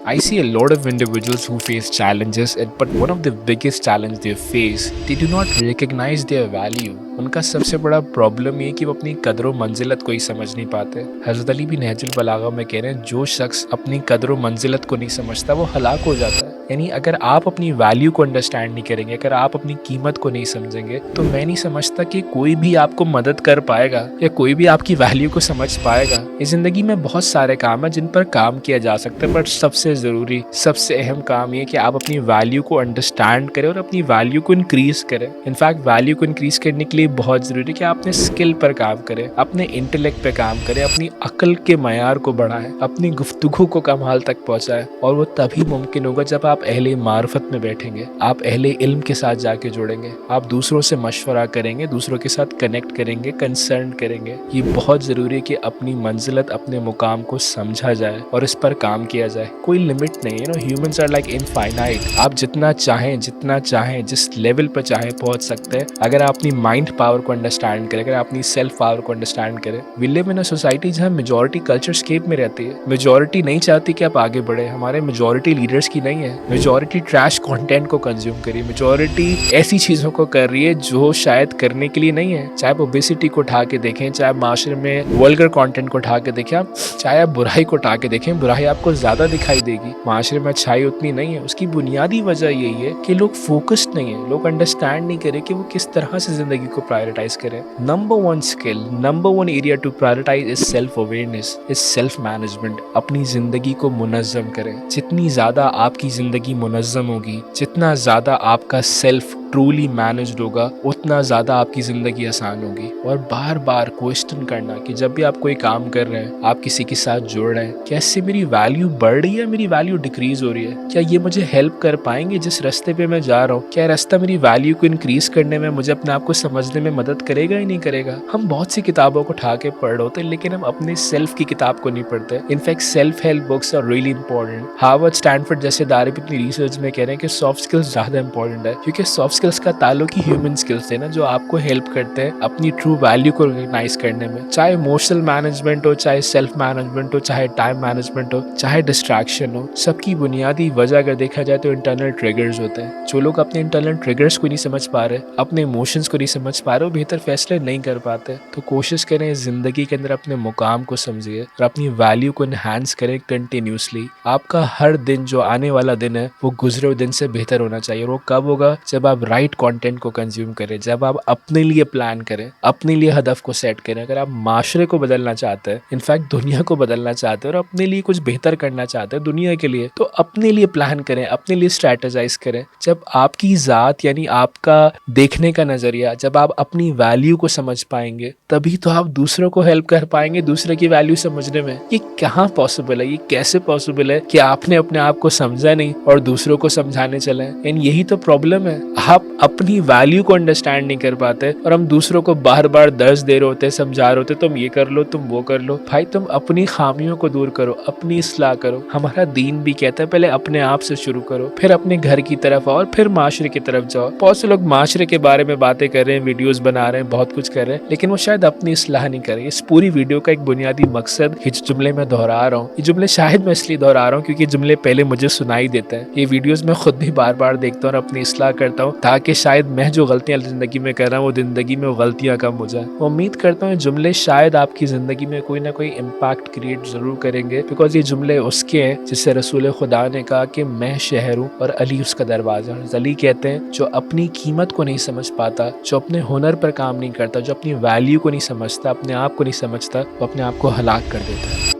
I see a lot of individuals who face challenges, but one of the biggest challenge they face, they do not recognize their value. उनका सबसे बड़ा problem ये कि वो अपनी कदर मंजिलत को ही समझ नहीं पाते। हज़रत अली भी नहजुल बलागा में कह रहे हैं, जो शख्स अपनी कदर मंजिलत को नहीं समझता वो हलाक हो जाता है। यानी अगर आप अपनी वैल्यू को अंडरस्टैंड नहीं करेंगे, अगर आप अपनी कीमत को नहीं समझेंगे, तो मैं नहीं समझता कि कोई भी आपको मदद कर पाएगा या कोई भी आपकी वैल्यू को समझ पाएगा। इस ज़िंदगी में बहुत सारे काम हैं जिन पर काम किया जा सकता है, बट सबसे ज़रूरी, सबसे अहम काम ये कि आप अपनी वैल्यू को अंडरस्टैंड करें और अपनी वैल्यू को इंक्रीज करें। इनफैक्ट वैल्यू को इंक्रीज करने के लिए बहुत ज़रूरी है कि आप अपने स्किल पर काम करें, अपने इंटेलेक्ट पे काम करें, अपनी अक्ल के मयार को बढ़ाएं, अपनी गुफ्तगू को कमाल तक पहुँचाएं। और वो तभी मुमकिन होगा जब आप अहले मार्फत में बैठेंगे, आप अहले इल्म के साथ जाके जुड़ेंगे, आप दूसरों से मशवरा करेंगे, दूसरों के साथ कनेक्ट करेंगे, कंसर्न करेंगे। ये बहुत ज़रूरी है कि अपनी मंजिलत, अपने मुकाम को समझा जाए और इस पर काम किया जाए। कोई लिमिट नहीं है, ह्यूमंस आर लाइक इनफाइनाइट। आप जितना चाहें जिस लेवल पर चाहें पहुंच सकते हैं, अगर आप अपनी माइंड पावर को अंडरस्टैंड करें, अगर आप अपनी सेल्फ पावर को अंडरस्टैंड करें। We live in a society जहाँ मेजॉरिटी कल्चर स्केप में रहती है। मेजॉरिटी नहीं चाहती कि आप आगे बढ़े, हमारे मेजॉरिटी लीडर्स की नहीं है। मेजॉरिटी ट्रैश कंटेंट को कंज्यूम करी, मेजॉरिटी ऐसी चीज़ों को कर रही है जो शायद करने के लिए नहीं है। चाहे आप ओबेसिटी को उठा के देखें, चाहे माशरे में वल्गर कंटेंट को उठा के देखें, चाहे आप बुराई को उठा के देखें, बुराई आपको ज़्यादा दिखाई देगी। माशरे में अच्छाई उतनी नहीं है। उसकी बुनियादी वजह यही है कि लोग फोकस्ड नहीं है, लोग अंडरस्टैंड नहीं करें कि वो किस तरह से ज़िंदगी को प्रायोरिटाइज करें। Number one skill, number one area to prioritise is self awareness, is self management. अपनी ज़िंदगी को मुनज़्ज़म करें। जितनी ज़्यादा आपकी ज़िंदगी मुनज़्ज़म होगी, जितना ज़्यादा आपका सेल्फ ट्रूली मैनेज्ड होगा, उतना ज़्यादा आपकी ज़िंदगी आसान होगी। और बार बार क्वेश्चन करना कि जब भी आप कोई काम कर रहे हैं, आप किसी के साथ जुड़ रहे हैं, क्या इससे मेरी वैल्यू बढ़ रही है, मेरी वैल्यू डिक्रीज हो रही है? क्या ये मुझे हेल्प कर पाएंगे जिस रास्ते पे मैं जा रहा हूँ? क्या रास्ता मेरी वैल्यू को इंक्रीज करने में, मुझे अपने आप को समझने में मदद करेगा ही नहीं करेगा? हम बहुत सी किताबों को उठा के पढ़ रहे होते हैं, लेकिन हम अपने सेल्फ की किताब को नहीं पढ़ते। In fact self help books are really important. Harvard, Stanford जैसे इदारे भी अपनी रिसर्च में कह रहे हैं कि सॉफ्ट स्किल्स ज़्यादा इंपॉर्टेंट है, क्योंकि सॉफ्ट स्किल्स का ताल्लुक ही ह्यूमन स्किल्स है ना, जो आपको हेल्प करते हैं अपनी ट्रू वैल्यू को रिकॉग्नाइज करने में। चाहे इमोशनल मैनेजमेंट हो, चाहे सेल्फ मैनेजमेंट हो, चाहे टाइम मैनेजमेंट हो, चाहे डिस्ट्रैक्शन हो, सबकी बुनियादी वजह अगर देखा जाए तो इंटरनल ट्रिगर्स होते हैं। जो लोग अपने इंटरनल ट्रिगर्स को नहीं समझ पा रहे, अपने इमोशंस को नहीं समझ पा रहे, वो बेहतर फैसले नहीं कर पाते। तो कोशिश करें जिंदगी के अंदर अपने मुकाम को समझिए और अपनी वैल्यू को इनहांस करें कंटिन्यूसली। आपका हर दिन, जो आने वाला दिन है, वो गुजरे हुए दिन से बेहतर होना चाहिए। और वो कब होगा? जब आप राइट कंटेंट को कंज्यूम करें, जब आप अपने लिए प्लान करें, अपने लिए हदफ को सेट करें। अगर आप माशरे को बदलना चाहते हैं, इनफैक्ट दुनिया को बदलना चाहते हैं और अपने लिए कुछ बेहतर करना चाहते हैं दुनिया के लिए, तो अपने लिए प्लान करें, अपने लिए स्ट्रैटेजाइज करें। जब आपकी ज़ात यानी आपका देखने का नज़रिया, जब आप अपनी वैल्यू को समझ पाएंगे, तभी तो आप दूसरों को हेल्प कर पाएंगे दूसरे की वैल्यू समझने में। ये कहाँ पॉसिबल है? ये कैसे पॉसिबल है कि आपने अपने आप को समझा नहीं और दूसरों को समझाने चले? एंड यही तो प्रॉब्लम है, आप अपनी वैल्यू को अंडरस्टैंड नहीं कर पाते और हम दूसरों को बार बार दर्ज दे रहे होते, समझा रहे होते, तुम ये कर लो, तुम वो कर लो। भाई तुम अपनी खामियों को दूर करो, अपनी इस्लाह करो। हमारा दीन भी कहता है पहले अपने आप से शुरू करो, फिर अपने घर की तरफ आओ और फिर माशरे की तरफ जाओ। बहुत से लोग माशरे के बारे में बातें कर रहे हैं, वीडियोस बना रहे हैं, बहुत कुछ कर रहे हैं, लेकिन वो शायद अपनी इस्लाह नहीं कर रहे। इस पूरी वीडियो का एक बुनियादी मकसद, ये जुमले मैं दोहरा रहा हूँ, ये जुमले शायद मैं इसलिए दोहरा रहा हूँ क्योंकि जुमले पहले मुझे सुनाई देते हैं। ये वीडियोस मैं खुद भी बार बार देखता हूँ और अपनी इस्लाह करता हूँ, ताकि शायद मैं जो गलतियां जिंदगी में कर रहा हूँ वो जिंदगी में वो गलतियां कम हो जाए। उम्मीद करता हूँ जुमले शायद आपकी जिंदगी में कोई ना कोई इम्पैक्ट क्रिएट जरूर करेंगे, बिकॉज ये जुमले उसके हैं जिससे रसूल खुदा ने कहा कि मैं शहर हूँ और अली उसका दरवाजा। अली कहते हैं जो अपनी कीमत को नहीं समझ पाता, जो अपने हुनर पर काम नहीं करता, जो अपनी वैल्यू को नहीं समझता, अपने आप को नहीं समझता, वो अपने आप को हलाक कर देता है।